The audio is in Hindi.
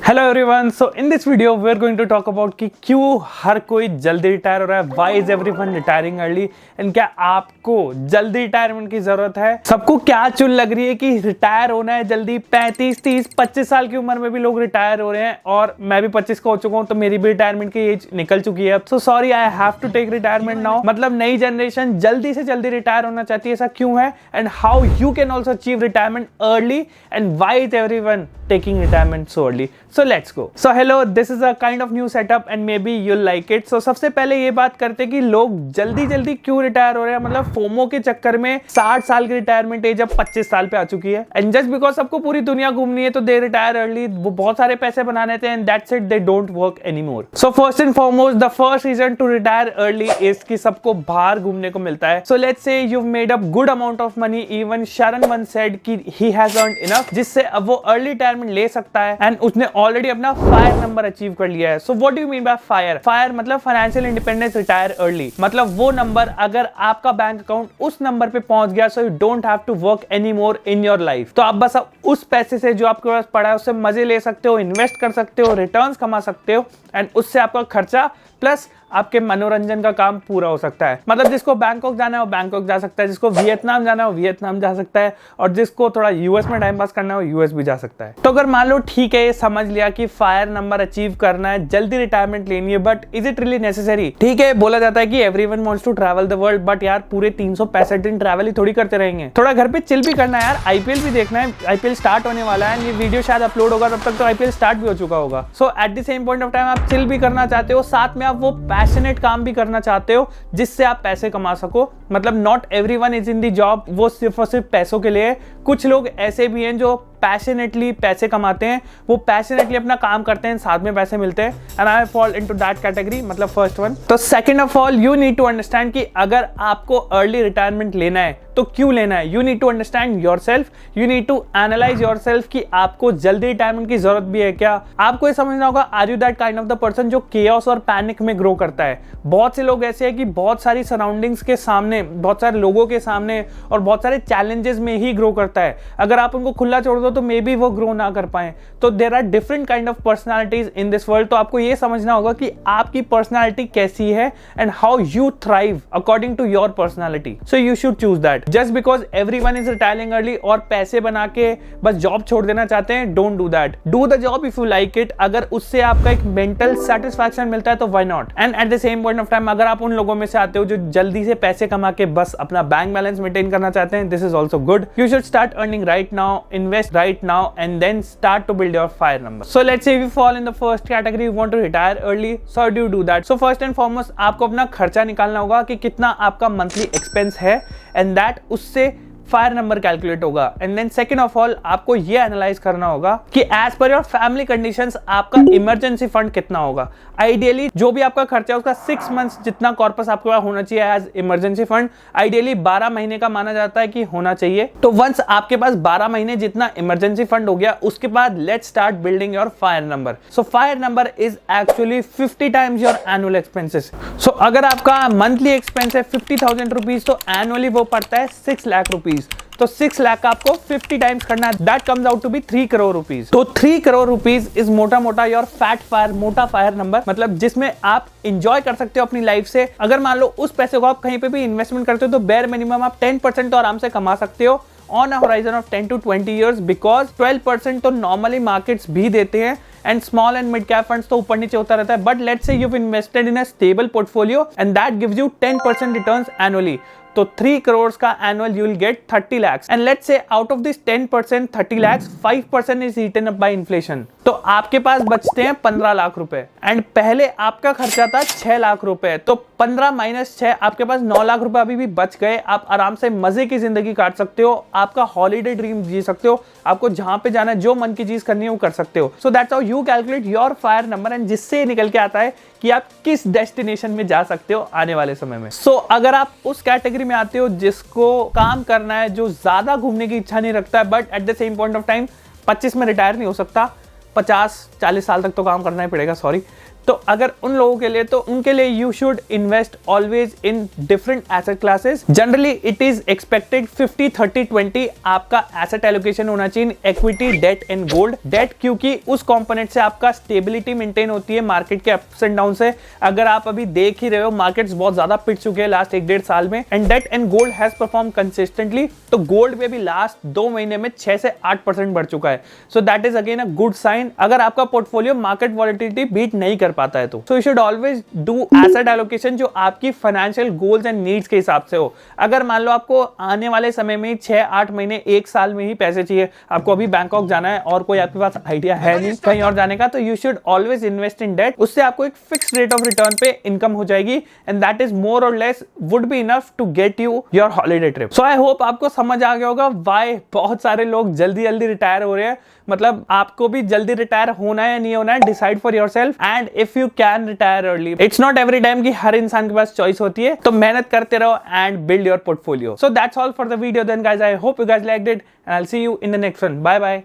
Hello everyone, so in this video we are going to talk about कि क्यों हर कोई जल्दी रिटायर हो रहा है, why is everyone retiring early, and क्या आपको जल्दी रिटायरमेंट की जरूरत है। सबको क्या चुल लग रही है कि रिटायर होना है जल्दी, 35, 30, 25 साल की उम्र में भी लोग रिटायर हो रहे हैं और मैं भी 25 का हो चुका हूं, तो मेरी भी रिटायरमेंट की एज निकल चुकी है। So sorry, I have to take retirement now. मतलब नई जनरेशन जल्दी से जल्दी रिटायर होना चाहती है, ऐसा क्यों है, and how you can also achieve retirement early, and why is everyone taking retirement so early. So let's go. So hello, this is a kind of new setup and maybe you'll like it. So सबसे पहले ये बात करते हैं कि लोग जल्दी जल्दी क्यों रिटायर हो रहे हैं। मतलब फोमो के चक्कर में 60 साल की रिटायरमेंट एज अब 25 साल पे आ चुकी है, एंड जस्ट बिकॉज सबको पूरी दुनिया घूमनी है तो दे रिटायर अर्ली। वो बहुत सारे पैसे बना लेते हैं and that's it, they don't work anymore. So first and foremost, the first reason to retire early is कि सबको बाहर घूमने को मिलता है। So let's say you made up good amount of money, even Sharan once said कि ही हैज अर्न्ड इनफ, जिससे अब वो अर्ली रिटायरमेंट ले सकता है, एंड उसने ऑलरेडी अपना फायर नंबर अचीव कर लिया है। So what do you mean by fire? Fire मतलब फाइनेंशियल इंडिपेंडेंस, रिटायर अर्ली। मतलब वो नंबर, अगर आपका बैंक अकाउंट उस नंबर पे पहुंच गया, so you don't have to work any more in your life. तो आप बस अब उस पैसे से जो आपके पास पड़ा है उससे मजे ले सकते हो, इन्वेस्ट कर सकते हो, रिटर्न्स कमा सकते हो, एंड उससे आपका खर्चा प्लस आपके मनोरंजन का काम पूरा हो सकता है। मतलब जिसको बैंकॉक जाना है वो बैंकॉक जा सकता है, जिसको वियतनाम जाना है वो वियतनाम जा सकता है, और जिसको थोड़ा यूएस में टाइम पास करना है वो यूएस भी जा सकता है। तो अगर मान लो ठीक है, ये समझ लिया कि फायर नंबर अचीव करना है, जल्दी रिटायरमेंट लेनी है, but is it really necessary? ठीक है, बोला जाता है कि everyone wants to travel the world, but यार पूरे 365 दिन ट्रैवल ही थोड़ी करते रहेंगे। थोड़ा घर पे चिल भी करना है यार, आईपीएल भी देखना है। आईपीएल स्टार्ट होने वाला है, ये वीडियो शायद अपलोड होगा तब तक तो आईपीएल स्टार्ट भी हो चुका होगा। So at the same point of time आप चिल भी करना चाहते हो, साथ में आप वो पैशनेट काम भी करना चाहते हो जिससे आप पैसे कमा सको। मतलब not everyone is in the job वो सिर्फ और सिर्फ पैसों के लिए। कुछ लोग ऐसे भी हैं जो पैशनेटली पैसे कमाते हैं, वो पैशनेटली अपना काम करते हैं, साथ में पैसे मिलते हैं, and I fall into that category, मतलब फर्स्ट वन। तो second of all, you need to understand कि अगर आपको अर्ली रिटायरमेंट लेना है तो क्यों लेना है। You need to understand yourself, you need to analyse yourself कि आपको जल्दी रिटायरमेंट की जरूरत भी है क्या। आपको ये समझना होगा, are you that kind of the person जो केओस और पैनिक में ग्रो करता है। बहुत से लोग ऐसे हैं कि बहुत सारी सराउंडिंग्स के सामने, बहुत सारे लोगों के सामने और बहुत सारे चैलेंजेस में ही ग्रो करता है। अगर आप उनको खुला छोड़ दो तो मे बी वो ग्रो ना कर पाए। तो there are different kind of personalities in this world. तो आपको ये समझना होगा कि आपकी पर्सनालिटी कैसी है and how you thrive according to your personality. So you should choose that. Just because everyone is retiring early और पैसे बना के बस जॉब छोड़ देना चाहते हैं, don't do that. Do the job if you like it. अगर उससे आपका एक मेंटल सेटिस्फैक्शन मिलता है तो why not. And eight the same point of time, अगर आप उन लोगों में से आते हो जो जल्दी से पैसे कमा के बस अपना बैंक बैलेंस मेंटेन करना चाहते हैं, this is also good. You should start earning right now, invest right now, and then start to build your fire number. So let's say if you fall in the first category, you want to retire early, so how do you do that? So first and foremost, आपको अपना खर्चा निकालना होगा कि कितना आपका मंथली एक्सपेंस है, एंड दैट उससे फायर नंबर कैलकुलेट होगा। And then second of all, आपको ये एनालाइज करना होगा कि as per your family conditions आपका इमरजेंसी फंड कितना होगा। आइडियली जो भी आपका खर्चा है उसका 6 मंथ्स जितना कॉर्पस आपके पास होना चाहिए एज इमरजेंसी फंड। आइडियली 12 महीने का माना जाता है कि होना चाहिए। तो वंस आपके पास 12 महीने जितना इमरजेंसी फंड हो गया, उसके बाद let's start building your fire number. So fire number is actually 50 times your annual expenses. So अगर आपका मंथली एक्सपेंस है 50,000 रुपीज, तो एनुअली वो पड़ता है 6 लाख रुपीज। तो 6 लाख का आपको 50 टाइम्स करना है, that comes out to be 3 crore rupees. तो 3 करोड़ रुपीज इज मोटा मोटा योर फैट फायर, मोटा फायर नंबर, मतलब जिसमें आप इंजॉय कर सकते हो अपनी लाइफ से। अगर मान लो उस पैसे को आप कहीं पे भी इन्वेस्टमेंट करते हो तो बेयर मिनिमम आप 10% तो आराम से कमा सकते हो on a horizon of 10 to 20 years, because 12% तो नॉर्मली मार्केट्स भी देते हैं, and small and mid cap funds तो ऊपर नीचे होता रहता है। But let's say you have invested in a stable portfolio and that gives you 10% returns annually. तो 3 करोड़ का annual you will get 30 lakhs, and let's say out of this 10% 30 lakhs 5% is eaten up by inflation. तो आपके पास बचते हैं 15 लाख रुपए, एंड पहले आपका खर्चा था 6 लाख रुपए। तो 15 माइनस 6, आपके पास 9 लाख रुपए अभी भी बच गए। आप आराम से मजे की जिंदगी काट सकते हो, आपका हॉलीडे ड्रीम जी सकते हो, आपको जहां पे जाना है, जो मन की चीज करनी है वो कर सकते हो। So that's how you calculate your fire number, and जिससे निकल के आता है कि आप किस डेस्टिनेशन में जा सकते हो आने वाले समय में। सो अगर आप उस कैटेगरी में आते हो जिसको काम करना है, जो ज्यादा घूमने की इच्छा नहीं रखता है, but at the same point of time 25 में रिटायर नहीं हो सकता, 50-40 साल तक तो काम करना ही पड़ेगा, सॉरी। तो अगर उन लोगों के लिए, तो उनके लिए you should invest always in different asset classes. Generally it is expected 50-30-20 आपका एसेट एलोकेशन होना चाहिए, equity, debt and gold. Debt क्योंकि उस कंपोनेंट से आपका स्टेबिलिटी मेंटेन होती है मार्केट के अप्स एंड डाउन से। अगर आप अभी देख ही रहे हो मार्केट्स बहुत ज्यादा पिट चुके हैं लास्ट 1-1.5 साल में, and debt and gold has perform consistently. तो गोल्ड में भी लास्ट 2 महीने में 6 से 8% बढ़ चुका है। So that is again a good sign अगर आपका पोर्टफोलियो मार्केट वॉलिटिलिटी बीट नहीं कर पाता है तो। सो you should always do asset allocation जो आपकी फाइनेंशियल गोल्स एंड नीड्स के हिसाब से हो। अगर मान लो आपको आने वाले समय में 6-8 महीने 1 साल में ही पैसे चाहिए, आपको अभी बैंकॉक जाना है और कोई आपके पास आइडिया है नहीं कहीं और जाने का, तो you should always invest in debt. उससे आपको एक फिक्स रेट ऑफ रिटर्न पे इनकम हो जाएगी, एंड दैट इज मोर और less would be enough to get you your holiday trip. So I hope आपको समझ आ गया होगा व्हाई बहुत सारे लोग जल्दी जल्दी रिटायर हो रहे हैं। मतलब आपको भी जल्दी रिटायर होना है या नहीं होना है, decide for yourself, and if you can retire early. It's not every time कि हर इंसान के पास चॉइस होती है, तो मेहनत करते रहो and build your portfolio. So that's all for the video then guys, I hope you guys liked it and I will see you in the next one. Bye bye.